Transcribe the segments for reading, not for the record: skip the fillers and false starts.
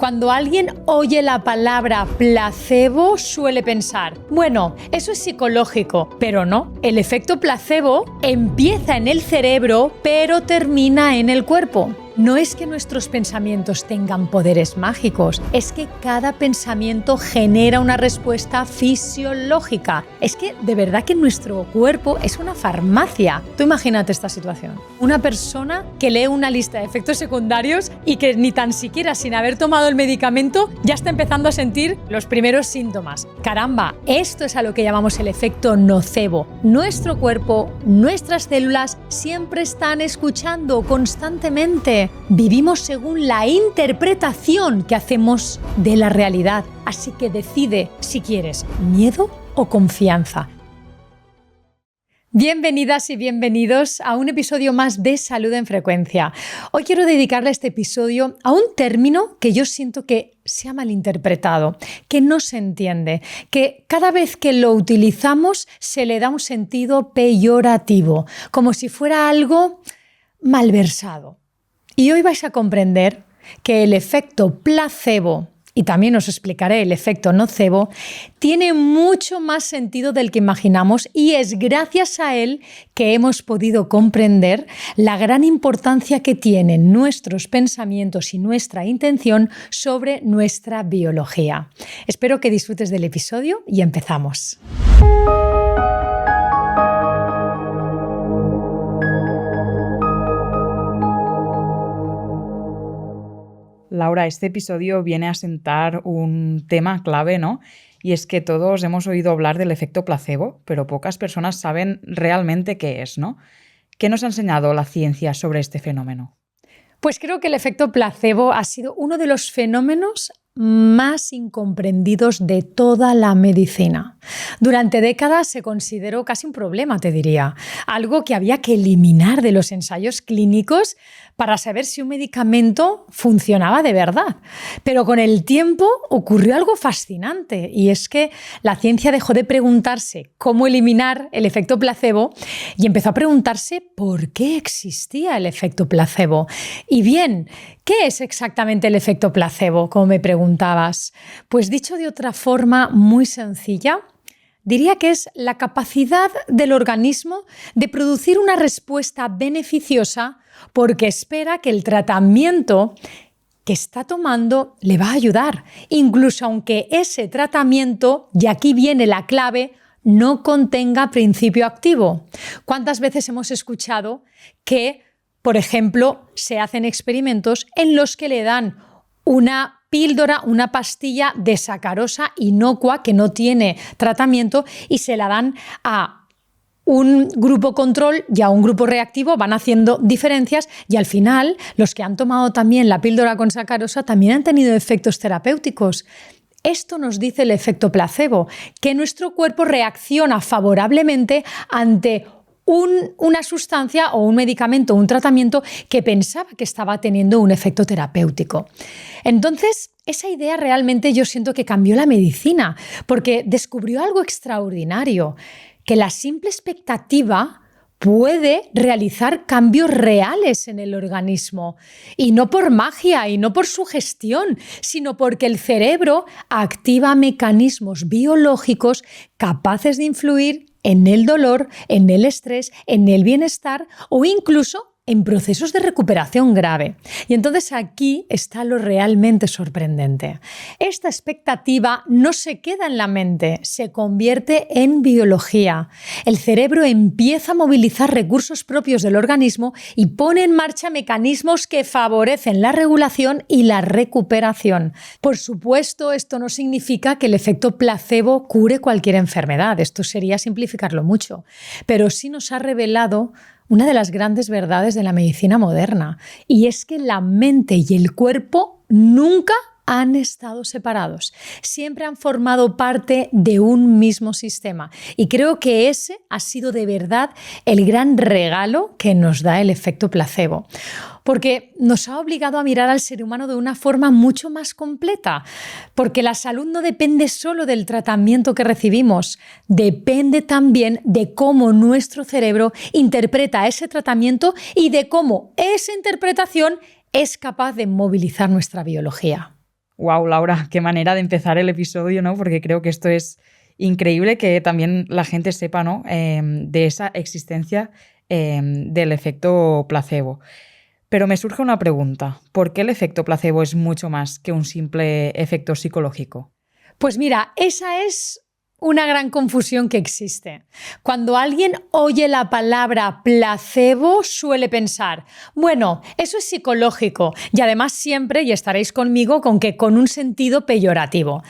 Cuando alguien oye la palabra placebo suele pensar, bueno, eso es psicológico, pero no. El efecto placebo empieza en el cerebro, pero termina en el cuerpo. No es que nuestros pensamientos tengan poderes mágicos, es que cada pensamiento genera una respuesta fisiológica. Es que de verdad que nuestro cuerpo es una farmacia. Tú imagínate esta situación. Una persona que lee una lista de efectos secundarios y que ni tan siquiera sin haber tomado el medicamento ya está empezando a sentir los primeros síntomas. Caramba, esto es a lo que llamamos el efecto nocebo. Nuestro cuerpo, nuestras células siempre están escuchando constantemente. Vivimos según la interpretación que hacemos de la realidad, así que decide si quieres miedo o confianza. Bienvenidas y bienvenidos a un episodio más de Salud en Frecuencia. Hoy quiero dedicarle este episodio a un término que yo siento que se ha malinterpretado, que no se entiende, que cada vez que lo utilizamos se le da un sentido peyorativo, como si fuera algo malversado. Y hoy vais a comprender que el efecto placebo, y también os explicaré el efecto nocebo, tiene mucho más sentido del que imaginamos y es gracias a él que hemos podido comprender la gran importancia que tienen nuestros pensamientos y nuestra intención sobre nuestra biología. Espero que disfrutes del episodio y empezamos. Laura, este episodio viene a sentar un tema clave, ¿no? Y es que todos hemos oído hablar del efecto placebo, pero pocas personas saben realmente qué es, ¿no? ¿Qué nos ha enseñado la ciencia sobre este fenómeno? Pues creo que el efecto placebo ha sido uno de los fenómenos más incomprendidos de toda la medicina. Durante décadas se consideró casi un problema, te diría, algo que había que eliminar de los ensayos clínicos para saber si un medicamento funcionaba de verdad. Pero con el tiempo ocurrió algo fascinante y es que la ciencia dejó de preguntarse cómo eliminar el efecto placebo y empezó a preguntarse por qué existía el efecto placebo. Y bien, ¿qué es exactamente el efecto placebo? Como me preguntabas. Pues dicho de otra forma muy sencilla, diría que es la capacidad del organismo de producir una respuesta beneficiosa porque espera que el tratamiento que está tomando le va a ayudar, incluso aunque ese tratamiento, y aquí viene la clave, no contenga principio activo. ¿Cuántas veces hemos escuchado que, por ejemplo, se hacen experimentos en los que le dan una píldora, una pastilla de sacarosa inocua que no tiene tratamiento y se la dan a un grupo control y a un grupo reactivo, van haciendo diferencias y al final los que han tomado también la píldora con sacarosa también han tenido efectos terapéuticos? Esto nos dice el efecto placebo, que nuestro cuerpo reacciona favorablemente ante una sustancia o un medicamento, un tratamiento que pensaba que estaba teniendo un efecto terapéutico. Entonces, esa idea realmente yo siento que cambió la medicina, porque descubrió algo extraordinario, que la simple expectativa puede realizar cambios reales en el organismo, y no por magia y no por sugestión, sino porque el cerebro activa mecanismos biológicos capaces de influir en el dolor, en el estrés, en el bienestar o incluso en procesos de recuperación grave. Y entonces aquí está lo realmente sorprendente. Esta expectativa no se queda en la mente, se convierte en biología. El cerebro empieza a movilizar recursos propios del organismo y pone en marcha mecanismos que favorecen la regulación y la recuperación. Por supuesto, esto no significa que el efecto placebo cure cualquier enfermedad. Esto sería simplificarlo mucho. Pero sí nos ha revelado una de las grandes verdades de la medicina moderna, y es que la mente y el cuerpo nunca han estado separados, siempre han formado parte de un mismo sistema, y creo que ese ha sido de verdad el gran regalo que nos da el efecto placebo, porque nos ha obligado a mirar al ser humano de una forma mucho más completa, porque la salud no depende solo del tratamiento que recibimos, depende también de cómo nuestro cerebro interpreta ese tratamiento y de cómo esa interpretación es capaz de movilizar nuestra biología. Wow, Laura, qué manera de empezar el episodio, ¿no? Porque creo que esto es increíble que también la gente sepa, ¿no? De esa existencia del efecto placebo. Pero me surge una pregunta. ¿Por qué el efecto placebo es mucho más que un simple efecto psicológico? Pues mira, esa es una gran confusión que existe. Cuando alguien oye la palabra placebo, suele pensar, bueno, eso es psicológico y además siempre, y estaréis conmigo, con un sentido peyorativo.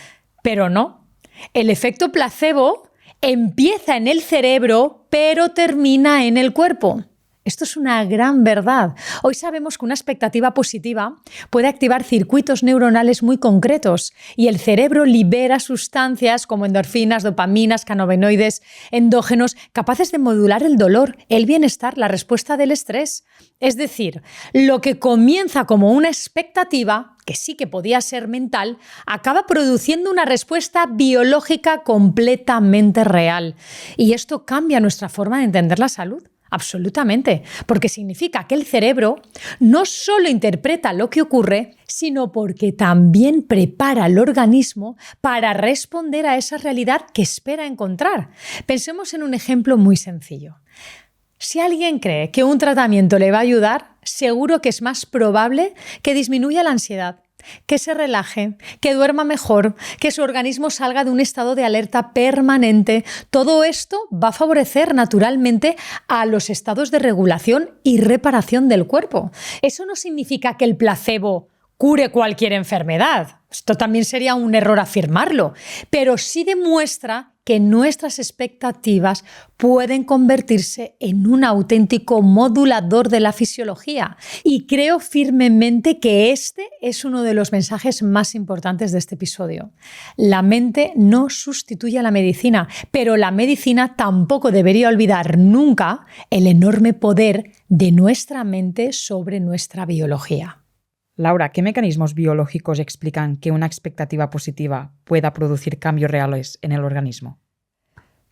Pero no. El efecto placebo empieza en el cerebro, pero termina en el cuerpo. Esto es una gran verdad. Hoy sabemos que una expectativa positiva puede activar circuitos neuronales muy concretos y el cerebro libera sustancias como endorfinas, dopaminas, cannabinoides, endógenos, capaces de modular el dolor, el bienestar, la respuesta del estrés. Es decir, lo que comienza como una expectativa, que sí que podía ser mental, acaba produciendo una respuesta biológica completamente real. Y esto cambia nuestra forma de entender la salud. Absolutamente, porque significa que el cerebro no solo interpreta lo que ocurre, sino porque también prepara al organismo para responder a esa realidad que espera encontrar. Pensemos en un ejemplo muy sencillo. Si alguien cree que un tratamiento le va a ayudar, seguro que es más probable que disminuya la ansiedad, que se relaje, que duerma mejor, que su organismo salga de un estado de alerta permanente. Todo esto va a favorecer naturalmente a los estados de regulación y reparación del cuerpo. Eso no significa que el placebo cure cualquier enfermedad. Esto también sería un error afirmarlo, pero sí demuestra que nuestras expectativas pueden convertirse en un auténtico modulador de la fisiología. Y creo firmemente que este es uno de los mensajes más importantes de este episodio. La mente no sustituye a la medicina, pero la medicina tampoco debería olvidar nunca el enorme poder de nuestra mente sobre nuestra biología. Laura, ¿qué mecanismos biológicos explican que una expectativa positiva pueda producir cambios reales en el organismo?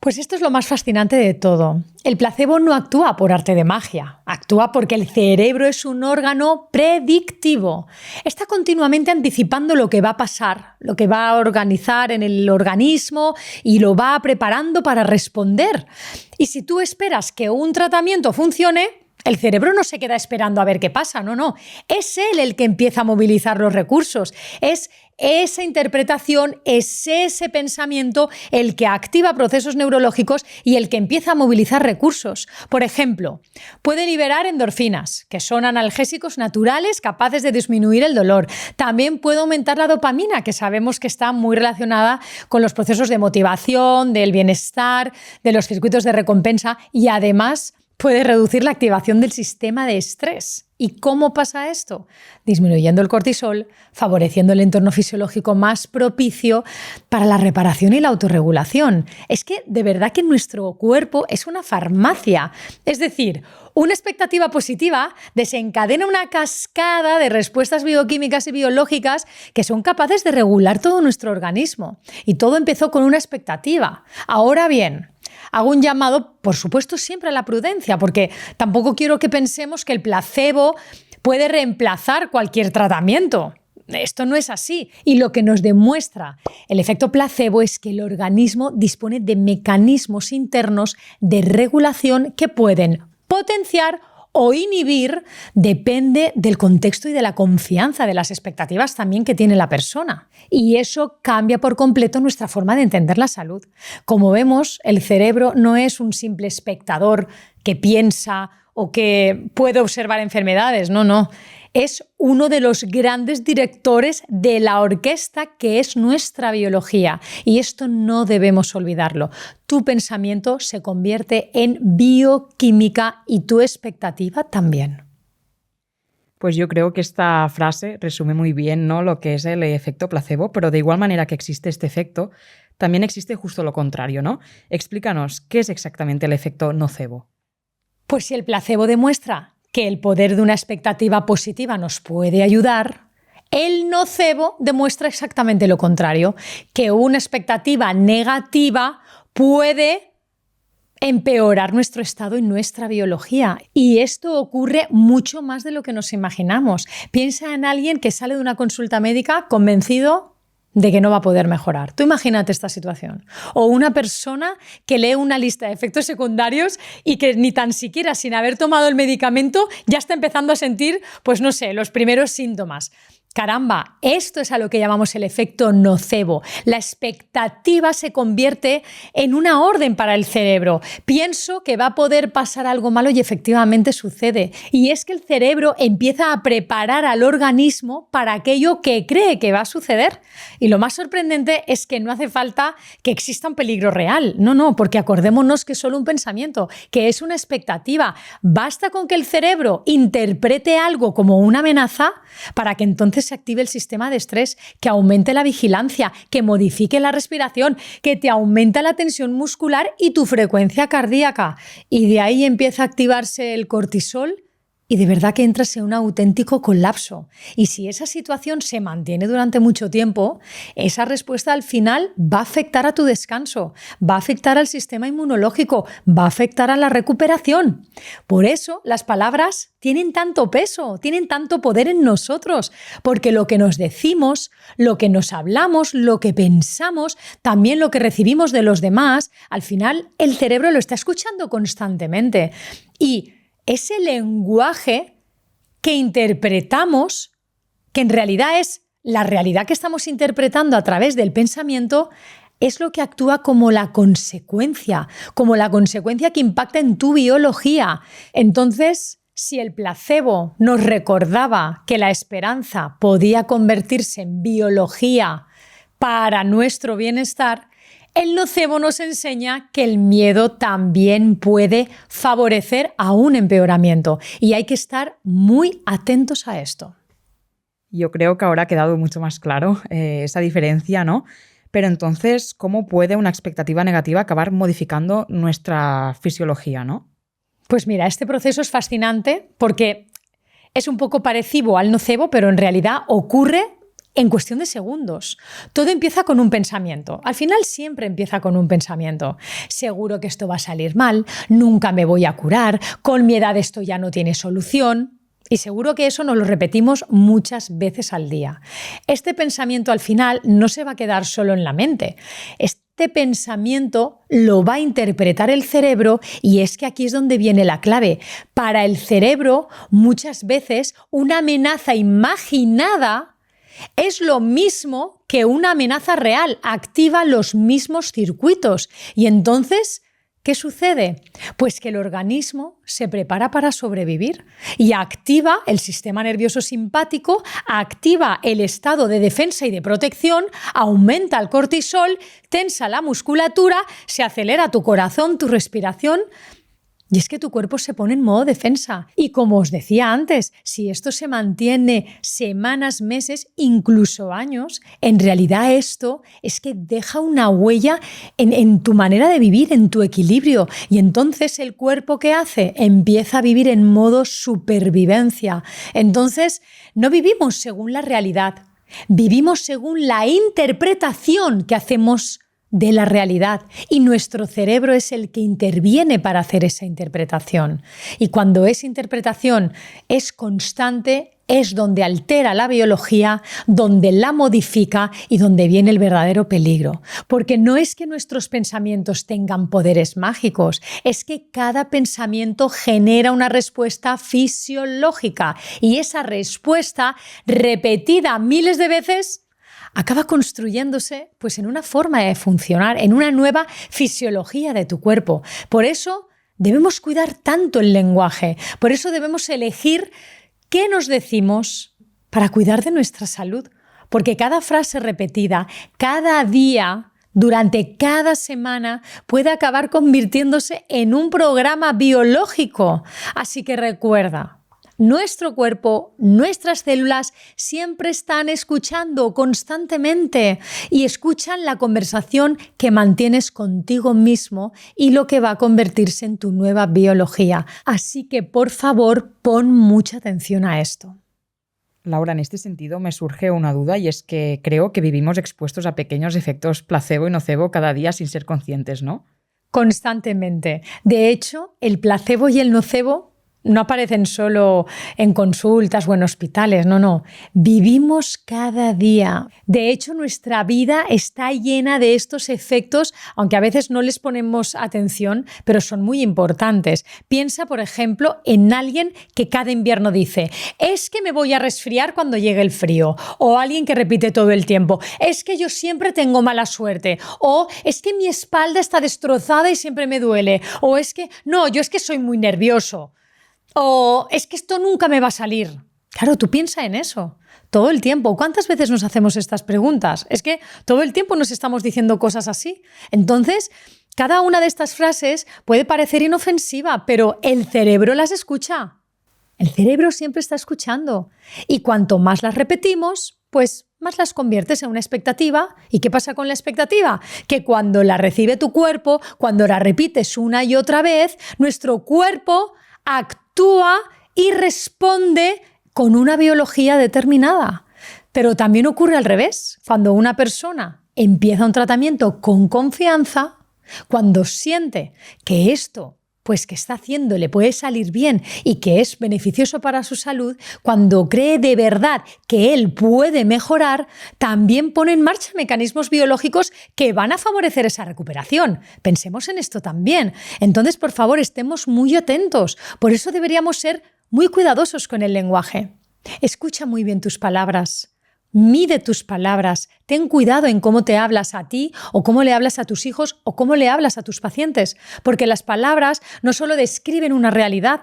Pues esto es lo más fascinante de todo. El placebo no actúa por arte de magia, actúa porque el cerebro es un órgano predictivo. Está continuamente anticipando lo que va a pasar, lo que va a organizar en el organismo y lo va preparando para responder. Y si tú esperas que un tratamiento funcione, el cerebro no se queda esperando a ver qué pasa, no. Es él el que empieza a movilizar los recursos. Es esa interpretación, es ese pensamiento el que activa procesos neurológicos y el que empieza a movilizar recursos. Por ejemplo, puede liberar endorfinas, que son analgésicos naturales capaces de disminuir el dolor. También puede aumentar la dopamina, que sabemos que está muy relacionada con los procesos de motivación, del bienestar, de los circuitos de recompensa y además puede reducir la activación del sistema de estrés. ¿Y cómo pasa esto? Disminuyendo el cortisol, favoreciendo el entorno fisiológico más propicio para la reparación y la autorregulación. Es que de verdad que nuestro cuerpo es una farmacia. Es decir, una expectativa positiva desencadena una cascada de respuestas bioquímicas y biológicas que son capaces de regular todo nuestro organismo. Y todo empezó con una expectativa. Ahora bien, hago un llamado, por supuesto, siempre a la prudencia, porque tampoco quiero que pensemos que el placebo puede reemplazar cualquier tratamiento. Esto no es así. Y lo que nos demuestra el efecto placebo es que el organismo dispone de mecanismos internos de regulación que pueden potenciar o inhibir, depende del contexto y de la confianza, de las expectativas también que tiene la persona. Y eso cambia por completo nuestra forma de entender la salud. Como vemos, el cerebro no es un simple espectador que piensa o que puede observar enfermedades, no. Es uno de los grandes directores de la orquesta que es nuestra biología. Y esto no debemos olvidarlo. Tu pensamiento se convierte en bioquímica y tu expectativa también. Pues yo creo que esta frase resume muy bien, ¿no?, lo que es el efecto placebo, pero de igual manera que existe este efecto, también existe justo lo contrario, ¿no? Explícanos, ¿qué es exactamente el efecto nocebo? Pues si el placebo demuestra que el poder de una expectativa positiva nos puede ayudar, el nocebo demuestra exactamente lo contrario, que una expectativa negativa puede empeorar nuestro estado y nuestra biología. Y esto ocurre mucho más de lo que nos imaginamos. Piensa en alguien que sale de una consulta médica convencido de que no va a poder mejorar. Tú imagínate esta situación. O una persona que lee una lista de efectos secundarios y que ni tan siquiera sin haber tomado el medicamento ya está empezando a sentir, pues no sé, los primeros síntomas. Caramba, esto es a lo que llamamos el efecto nocebo. La expectativa se convierte en una orden para el cerebro. Pienso que va a poder pasar algo malo y efectivamente sucede. Y es que el cerebro empieza a preparar al organismo para aquello que cree que va a suceder. Y lo más sorprendente es que no hace falta que exista un peligro real. No, porque acordémonos que es solo un pensamiento, que es una expectativa. Basta con que el cerebro interprete algo como una amenaza para que entonces se active el sistema de estrés, que aumente la vigilancia, que modifique la respiración, que te aumenta la tensión muscular y tu frecuencia cardíaca. Y de ahí empieza a activarse el cortisol y de verdad que entras en un auténtico colapso. Y si esa situación se mantiene durante mucho tiempo, esa respuesta al final va a afectar a tu descanso, va a afectar al sistema inmunológico, va a afectar a la recuperación. Por eso las palabras tienen tanto peso, tienen tanto poder en nosotros, porque lo que nos decimos, lo que nos hablamos, lo que pensamos, también lo que recibimos de los demás, al final el cerebro lo está escuchando constantemente. Y ese lenguaje que interpretamos, que en realidad es la realidad que estamos interpretando a través del pensamiento, es lo que actúa como la consecuencia que impacta en tu biología. Entonces, si el placebo nos recordaba que la esperanza podía convertirse en biología para nuestro bienestar, el nocebo nos enseña que el miedo también puede favorecer a un empeoramiento y hay que estar muy atentos a esto. Yo creo que ahora ha quedado mucho más claro esa diferencia, ¿no? Pero entonces, ¿cómo puede una expectativa negativa acabar modificando nuestra fisiología, ¿no? Pues mira, este proceso es fascinante porque es un poco parecido al nocebo, pero en realidad ocurre en cuestión de segundos. Todo empieza con un pensamiento. Al final siempre empieza con un pensamiento. Seguro que esto va a salir mal, nunca me voy a curar, con mi edad esto ya no tiene solución. Y seguro que eso nos lo repetimos muchas veces al día. Este pensamiento al final no se va a quedar solo en la mente. Este pensamiento lo va a interpretar el cerebro y es que aquí es donde viene la clave. Para el cerebro, muchas veces una amenaza imaginada es lo mismo que una amenaza real, activa los mismos circuitos. Y entonces, ¿qué sucede? Pues que el organismo se prepara para sobrevivir y activa el sistema nervioso simpático, activa el estado de defensa y de protección, aumenta el cortisol, tensa la musculatura, se acelera tu corazón, tu respiración. Y es que tu cuerpo se pone en modo defensa. Y como os decía antes, si esto se mantiene semanas, meses, incluso años, en realidad esto es que deja una huella en tu manera de vivir, en tu equilibrio. Y entonces el cuerpo, ¿qué hace? Empieza a vivir en modo supervivencia. Entonces no vivimos según la realidad, vivimos según la interpretación que hacemos de la realidad y nuestro cerebro es el que interviene para hacer esa interpretación. Y cuando esa interpretación es constante, es donde altera la biología, donde la modifica y donde viene el verdadero peligro. Porque no es que nuestros pensamientos tengan poderes mágicos, es que cada pensamiento genera una respuesta fisiológica y esa respuesta repetida miles de veces acaba construyéndose pues, en una forma de funcionar, en una nueva fisiología de tu cuerpo. Por eso debemos cuidar tanto el lenguaje, por eso debemos elegir qué nos decimos para cuidar de nuestra salud, porque cada frase repetida, cada día, durante cada semana, puede acabar convirtiéndose en un programa biológico. Así que recuerda, nuestro cuerpo, nuestras células siempre están escuchando constantemente y escuchan la conversación que mantienes contigo mismo y lo que va a convertirse en tu nueva biología. Así que, por favor, pon mucha atención a esto. Laura, en este sentido me surge una duda y es que creo que vivimos expuestos a pequeños efectos placebo y nocebo cada día sin ser conscientes, ¿no? Constantemente. De hecho, el placebo y el nocebo no aparecen solo en consultas o en hospitales, no. Vivimos cada día. De hecho, nuestra vida está llena de estos efectos, aunque a veces no les ponemos atención, pero son muy importantes. Piensa, por ejemplo, en alguien que cada invierno dice: es que me voy a resfriar cuando llegue el frío. O alguien que repite todo el tiempo: es que yo siempre tengo mala suerte. O es que mi espalda está destrozada y siempre me duele. O es que, no, yo es que soy muy nervioso. O es que esto nunca me va a salir. Claro, tú piensa en eso todo el tiempo. ¿Cuántas veces nos hacemos estas preguntas? Es que todo el tiempo nos estamos diciendo cosas así. Entonces, cada una de estas frases puede parecer inofensiva, pero el cerebro las escucha. El cerebro siempre está escuchando. Y cuanto más las repetimos, pues más las conviertes en una expectativa. ¿Y qué pasa con la expectativa? Que cuando la recibe tu cuerpo, cuando la repites una y otra vez, nuestro cuerpo actúa y responde con una biología determinada. Pero también ocurre al revés. Cuando una persona empieza un tratamiento con confianza, cuando siente que esto que está haciendo le puede salir bien y que es beneficioso para su salud, cuando cree de verdad que él puede mejorar, también pone en marcha mecanismos biológicos que van a favorecer esa recuperación. Pensemos en esto también. Entonces, por favor, estemos muy atentos. Por eso deberíamos ser muy cuidadosos con el lenguaje. Escucha muy bien tus palabras. Mide tus palabras, ten cuidado en cómo te hablas a ti o cómo le hablas a tus hijos o cómo le hablas a tus pacientes, porque las palabras no solo describen una realidad,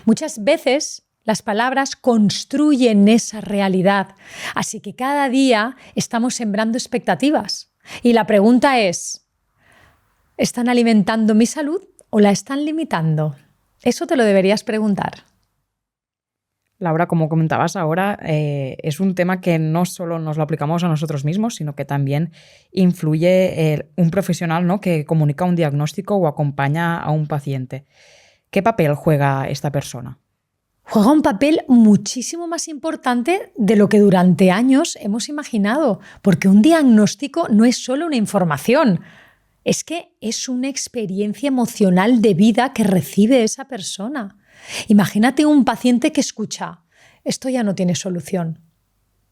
muchas veces las palabras construyen esa realidad. Así que cada día estamos sembrando expectativas. Y la pregunta es: ¿están alimentando mi salud o la están limitando? Eso te lo deberías preguntar. Laura, como comentabas ahora, es un tema que no solo nos lo aplicamos a nosotros mismos, sino que también influye un profesional, ¿no?, que comunica un diagnóstico o acompaña a un paciente. ¿Qué papel juega esta persona? Juega un papel muchísimo más importante de lo que durante años hemos imaginado, porque un diagnóstico no es solo una información, es que es una experiencia emocional de vida que recibe esa persona. Imagínate un paciente que escucha: esto ya no tiene solución.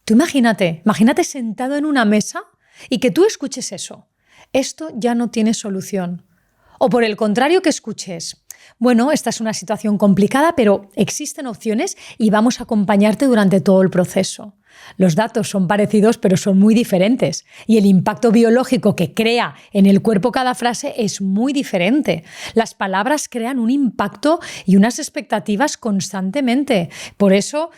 Tú imagínate sentado en una mesa y que tú escuches eso: esto ya no tiene solución. O por el contrario, que escuches: bueno, esta es una situación complicada, pero existen opciones y vamos a acompañarte durante todo el proceso. Los datos son parecidos, pero son muy diferentes. Y el impacto biológico que crea en el cuerpo cada frase es muy diferente. Las palabras crean un impacto y unas expectativas constantemente. Por eso,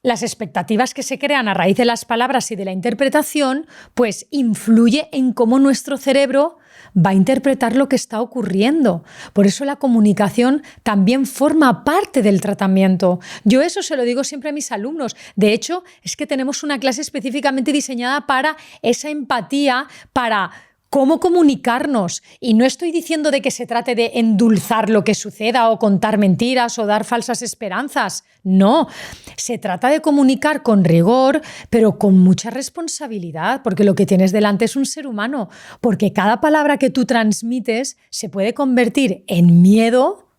las expectativas que se crean a raíz de las palabras y de la interpretación, pues influye en cómo nuestro cerebro va a interpretar lo que está ocurriendo. Por eso la comunicación también forma parte del tratamiento. Yo eso se lo digo siempre a mis alumnos. De hecho, es que tenemos una clase específicamente diseñada para esa empatía, para cómo comunicarnos. Y no estoy diciendo de que se trate de endulzar lo que suceda o contar mentiras o dar falsas esperanzas. No, se trata de comunicar con rigor, pero con mucha responsabilidad, porque lo que tienes delante es un ser humano. Porque cada palabra que tú transmites se puede convertir en miedo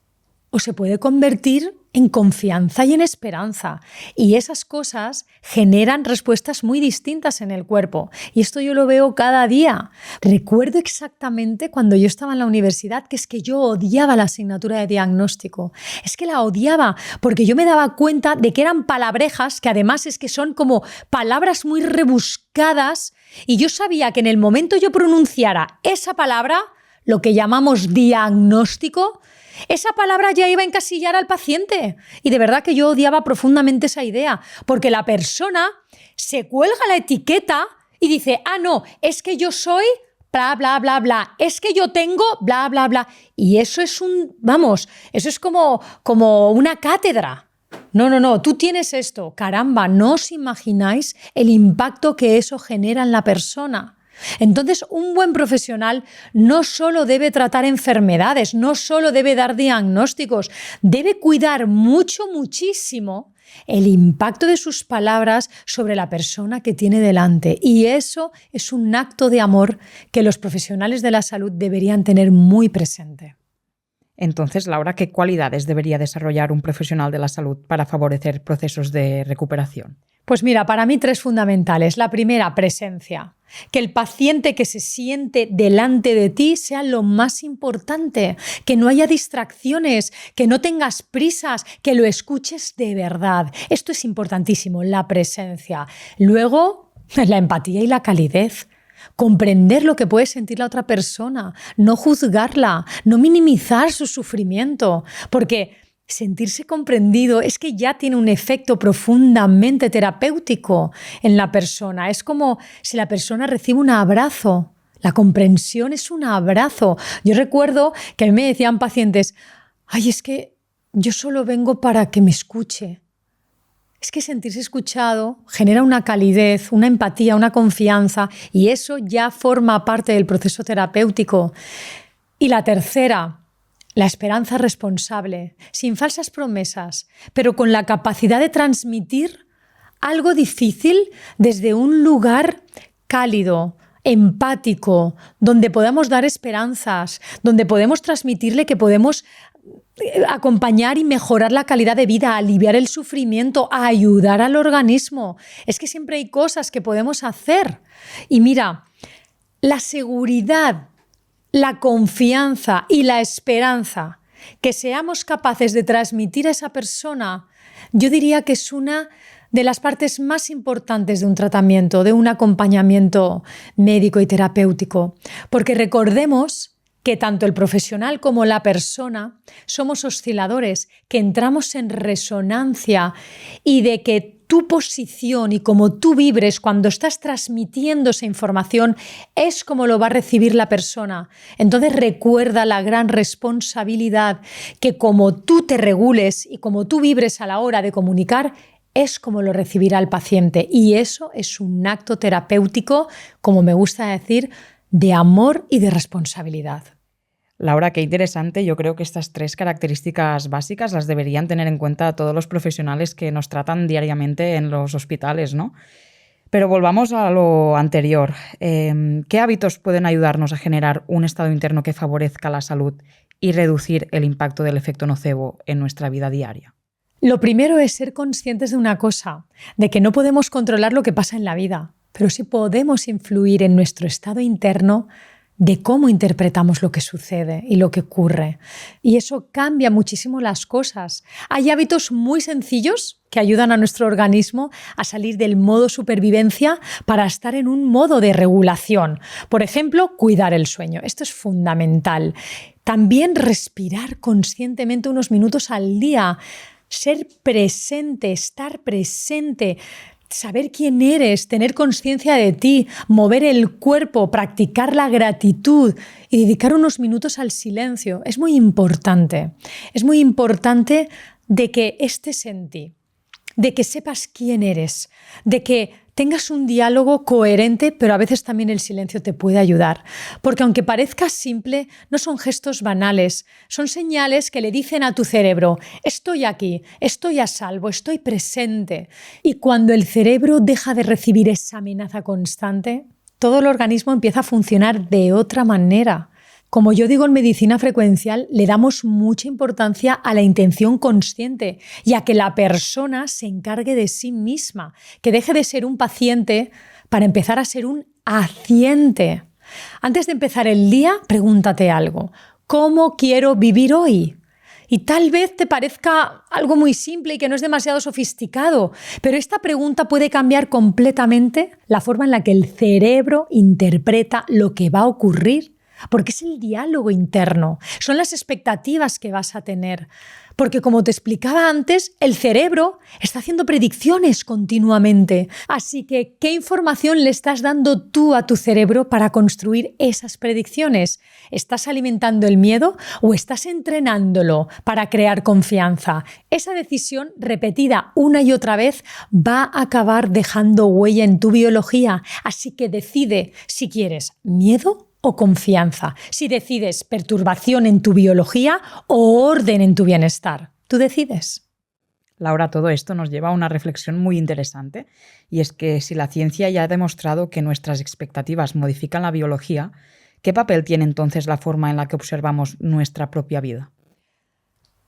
o se puede convertir en confianza y en esperanza. Y esas cosas generan respuestas muy distintas en el cuerpo. Y esto yo lo veo cada día. Recuerdo exactamente cuando yo estaba en la universidad que es que yo odiaba la asignatura de diagnóstico. Es que la odiaba porque yo me daba cuenta de que eran palabrejas que además es que son como palabras muy rebuscadas, y yo sabía que en el momento yo pronunciara esa palabra, lo que llamamos diagnóstico, esa palabra ya iba a encasillar al paciente. Y de verdad que yo odiaba profundamente esa idea, porque la persona se cuelga la etiqueta y dice: ah, no, es que yo soy bla, bla, bla, bla, es que yo tengo bla, bla, bla. Y eso es eso es como una cátedra. No, tú tienes esto. Caramba, no os imagináis el impacto que eso genera en la persona. Entonces, un buen profesional no solo debe tratar enfermedades, no solo debe dar diagnósticos, debe cuidar muchísimo el impacto de sus palabras sobre la persona que tiene delante. Y eso es un acto de amor que los profesionales de la salud deberían tener muy presente. Entonces, Laura, ¿qué cualidades debería desarrollar un profesional de la salud para favorecer procesos de recuperación? Pues mira, para mí 3 fundamentales. La primera, presencia. Que el paciente que se siente delante de ti sea lo más importante, que no haya distracciones, que no tengas prisas, que lo escuches de verdad. Esto es importantísimo, la presencia. Luego, la empatía y la calidez. Comprender lo que puede sentir la otra persona, no juzgarla, no minimizar su sufrimiento, porque sentirse comprendido es que ya tiene un efecto profundamente terapéutico en la persona. Es como si la persona recibe un abrazo. La comprensión es un abrazo. Yo recuerdo que a mí me decían pacientes, ay, es que yo solo vengo para que me escuche. Es que sentirse escuchado genera una calidez, una empatía, una confianza, y eso ya forma parte del proceso terapéutico. Y la tercera, la esperanza responsable, sin falsas promesas, pero con la capacidad de transmitir algo difícil desde un lugar cálido, empático, donde podamos dar esperanzas, donde podemos transmitirle que podemos acompañar y mejorar la calidad de vida, aliviar el sufrimiento, ayudar al organismo. Es que siempre hay cosas que podemos hacer. Y mira, la seguridad, la confianza y la esperanza que seamos capaces de transmitir a esa persona, yo diría que es una de las partes más importantes de un tratamiento, de un acompañamiento médico y terapéutico. Porque recordemos que tanto el profesional como la persona somos osciladores, que entramos en resonancia y de que tu posición y como tú vibres cuando estás transmitiendo esa información es como lo va a recibir la persona. Entonces recuerda la gran responsabilidad que como tú te regules y como tú vibres a la hora de comunicar, es como lo recibirá el paciente. Y eso es un acto terapéutico, como me gusta decir, de amor y de responsabilidad. Laura, qué interesante. Yo creo que estas 3 características básicas las deberían tener en cuenta todos los profesionales que nos tratan diariamente en los hospitales, ¿no? Pero volvamos a lo anterior. ¿Qué hábitos pueden ayudarnos a generar un estado interno que favorezca la salud y reducir el impacto del efecto nocebo en nuestra vida diaria? Lo primero es ser conscientes de una cosa, de que no podemos controlar lo que pasa en la vida, pero sí podemos influir en nuestro estado interno de cómo interpretamos lo que sucede y lo que ocurre. Y eso cambia muchísimo las cosas. Hay hábitos muy sencillos que ayudan a nuestro organismo a salir del modo supervivencia para estar en un modo de regulación. Por ejemplo, cuidar el sueño. Esto es fundamental. También respirar conscientemente unos minutos al día. Ser presente, estar presente, saber quién eres, tener conciencia de ti, mover el cuerpo, practicar la gratitud y dedicar unos minutos al silencio. Es muy importante. Es muy importante de que estés en ti, de que sepas quién eres, de que tengas un diálogo coherente, pero a veces también el silencio te puede ayudar. Porque aunque parezca simple, no son gestos banales, son señales que le dicen a tu cerebro, estoy aquí, estoy a salvo, estoy presente. Y cuando el cerebro deja de recibir esa amenaza constante, todo el organismo empieza a funcionar de otra manera. Como yo digo en medicina frecuencial, le damos mucha importancia a la intención consciente y a que la persona se encargue de sí misma, que deje de ser un paciente para empezar a ser un haciente. Antes de empezar el día, pregúntate algo. ¿Cómo quiero vivir hoy? Y tal vez te parezca algo muy simple y que no es demasiado sofisticado, pero esta pregunta puede cambiar completamente la forma en la que el cerebro interpreta lo que va a ocurrir. Porque es el diálogo interno, son las expectativas que vas a tener. Porque como te explicaba antes, el cerebro está haciendo predicciones continuamente. Así que, ¿qué información le estás dando tú a tu cerebro para construir esas predicciones? ¿Estás alimentando el miedo o estás entrenándolo para crear confianza? Esa decisión repetida una y otra vez va a acabar dejando huella en tu biología. Así que decide si quieres miedo o confianza, si decides perturbación en tu biología o orden en tu bienestar. Tú decides. Laura, todo esto nos lleva a una reflexión muy interesante, y es que si la ciencia ya ha demostrado que nuestras expectativas modifican la biología, ¿qué papel tiene entonces la forma en la que observamos nuestra propia vida?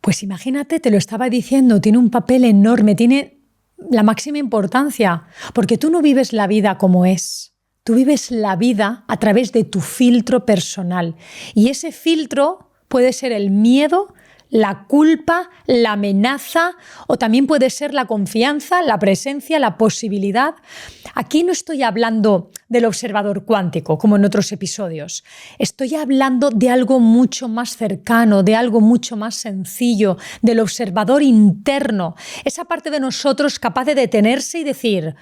Pues imagínate, te lo estaba diciendo, tiene un papel enorme, tiene la máxima importancia, porque tú no vives la vida como es. Tú vives la vida a través de tu filtro personal. Y ese filtro puede ser el miedo, la culpa, la amenaza, o también puede ser la confianza, la presencia, la posibilidad. Aquí no estoy hablando del observador cuántico, como en otros episodios. Estoy hablando de algo mucho más cercano, de algo mucho más sencillo, del observador interno, esa parte de nosotros capaz de detenerse y decir,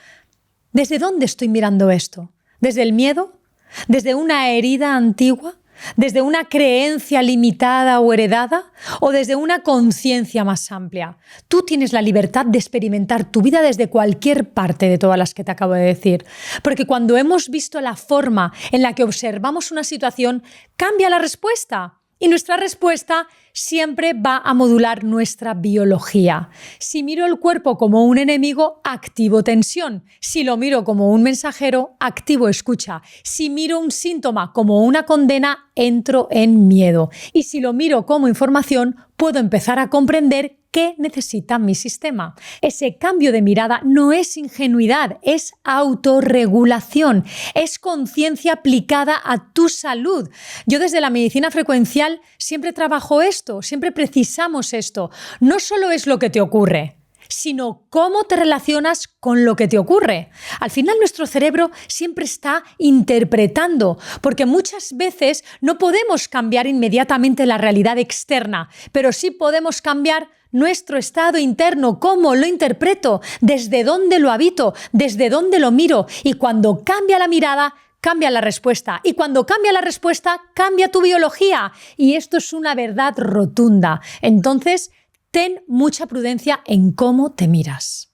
¿desde dónde estoy mirando esto? ¿Desde el miedo? ¿Desde una herida antigua? ¿Desde una creencia limitada o heredada? ¿O desde una conciencia más amplia? Tú tienes la libertad de experimentar tu vida desde cualquier parte de todas las que te acabo de decir. Porque cuando hemos visto la forma en la que observamos una situación, cambia la respuesta. Y nuestra respuesta siempre va a modular nuestra biología. Si miro el cuerpo como un enemigo, activo tensión. Si lo miro como un mensajero, activo escucha. Si miro un síntoma como una condena, entro en miedo. Y si lo miro como información, puedo empezar a comprender qué necesita mi sistema. Ese cambio de mirada no es ingenuidad, es autorregulación, es conciencia aplicada a tu salud. Yo desde la medicina frecuencial siempre trabajo esto, siempre precisamos esto. No solo es lo que te ocurre, sino cómo te relacionas con lo que te ocurre. Al final nuestro cerebro siempre está interpretando, porque muchas veces no podemos cambiar inmediatamente la realidad externa, pero sí podemos cambiar nuestro estado interno, cómo lo interpreto, desde dónde lo habito, desde dónde lo miro. Y cuando cambia la mirada, cambia la respuesta. Y cuando cambia la respuesta, cambia tu biología. Y esto es una verdad rotunda. Entonces, ten mucha prudencia en cómo te miras.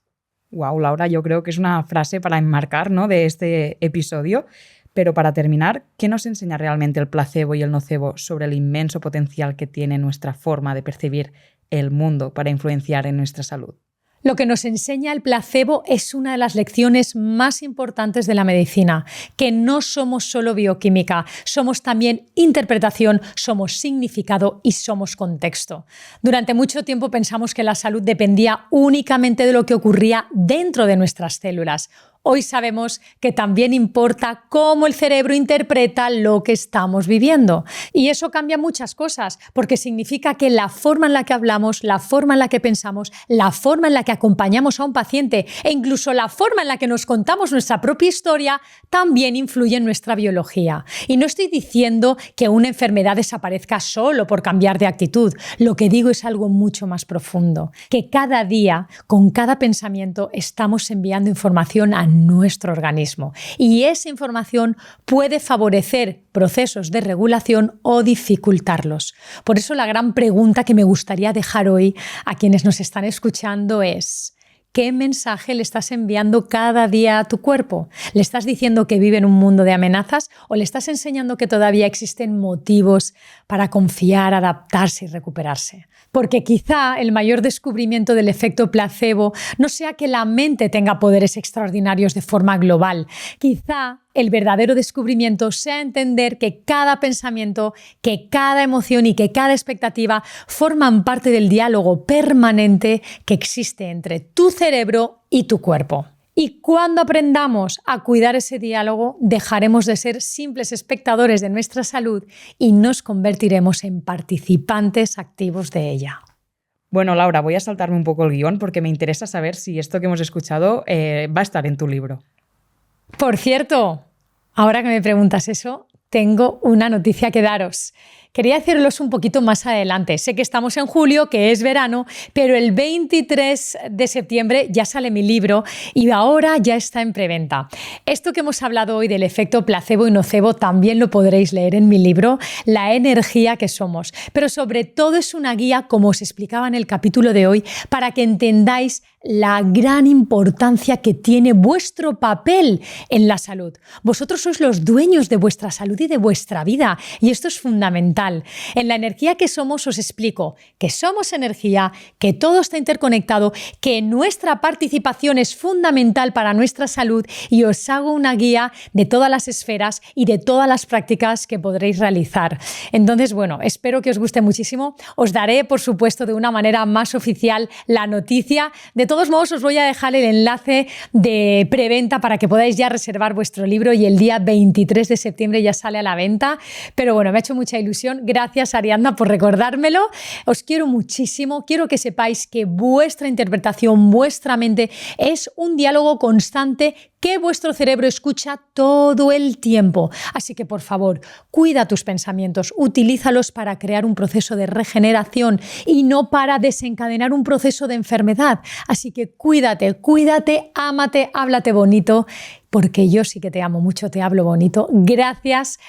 Wow, Laura, yo creo que es una frase para enmarcar, ¿no?, de este episodio. Pero para terminar, ¿qué nos enseña realmente el placebo y el nocebo sobre el inmenso potencial que tiene nuestra forma de percibir el mundo para influenciar en nuestra salud? Lo que nos enseña el placebo es una de las lecciones más importantes de la medicina, que no somos solo bioquímica, somos también interpretación, somos significado y somos contexto. Durante mucho tiempo pensamos que la salud dependía únicamente de lo que ocurría dentro de nuestras células. Hoy sabemos que también importa cómo el cerebro interpreta lo que estamos viviendo. Y eso cambia muchas cosas, porque significa que la forma en la que hablamos, la forma en la que pensamos, la forma en la que acompañamos a un paciente e incluso la forma en la que nos contamos nuestra propia historia también influye en nuestra biología. Y no estoy diciendo que una enfermedad desaparezca solo por cambiar de actitud. Lo que digo es algo mucho más profundo, que cada día, con cada pensamiento, estamos enviando información a nuestro organismo y esa información puede favorecer procesos de regulación o dificultarlos. Por eso la gran pregunta que me gustaría dejar hoy a quienes nos están escuchando es: ¿qué mensaje le estás enviando cada día a tu cuerpo? ¿Le estás diciendo que vive en un mundo de amenazas o le estás enseñando que todavía existen motivos para confiar, adaptarse y recuperarse? Porque quizá el mayor descubrimiento del efecto placebo no sea que la mente tenga poderes extraordinarios de forma global. Quizá el verdadero descubrimiento sea entender que cada pensamiento, que cada emoción y que cada expectativa forman parte del diálogo permanente que existe entre tu cerebro y tu cuerpo. Y cuando aprendamos a cuidar ese diálogo, dejaremos de ser simples espectadores de nuestra salud y nos convertiremos en participantes activos de ella. Bueno, Laura, voy a saltarme un poco el guión porque me interesa saber si esto que hemos escuchado va a estar en tu libro. Por cierto, ahora que me preguntas eso, tengo una noticia que daros. Quería decirlos un poquito más adelante. Sé que estamos en julio, que es verano, pero el 23 de septiembre ya sale mi libro y ahora ya está en preventa. Esto que hemos hablado hoy del efecto placebo y nocebo también lo podréis leer en mi libro, La energía que somos. Pero sobre todo es una guía, como os explicaba en el capítulo de hoy, para que entendáis la gran importancia que tiene vuestro papel en la salud. Vosotros sois los dueños de vuestra salud y de vuestra vida, y esto es fundamental. En la energía que somos os explico que somos energía, que todo está interconectado, que nuestra participación es fundamental para nuestra salud, y os hago una guía de todas las esferas y de todas las prácticas que podréis realizar. Entonces, bueno, espero que os guste muchísimo. Os daré, por supuesto, de una manera más oficial la noticia. De todos modos, os voy a dejar el enlace de preventa para que podáis ya reservar vuestro libro, y el día 23 de septiembre ya sale a la venta. Pero bueno, me ha hecho mucha ilusión. Gracias, Ariadna, por recordármelo. Os quiero muchísimo. Quiero que sepáis que vuestra interpretación, vuestra mente, es un diálogo constante que vuestro cerebro escucha todo el tiempo. Así que, por favor, cuida tus pensamientos, utilízalos para crear un proceso de regeneración y no para desencadenar un proceso de enfermedad. Así que cuídate, ámate, háblate bonito, porque yo sí que te amo mucho, te hablo bonito. Gracias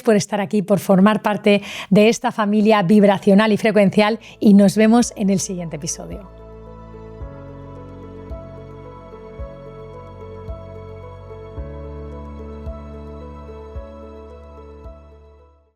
por estar aquí, por formar parte de esta familia vibracional y frecuencial, y nos vemos en el siguiente episodio.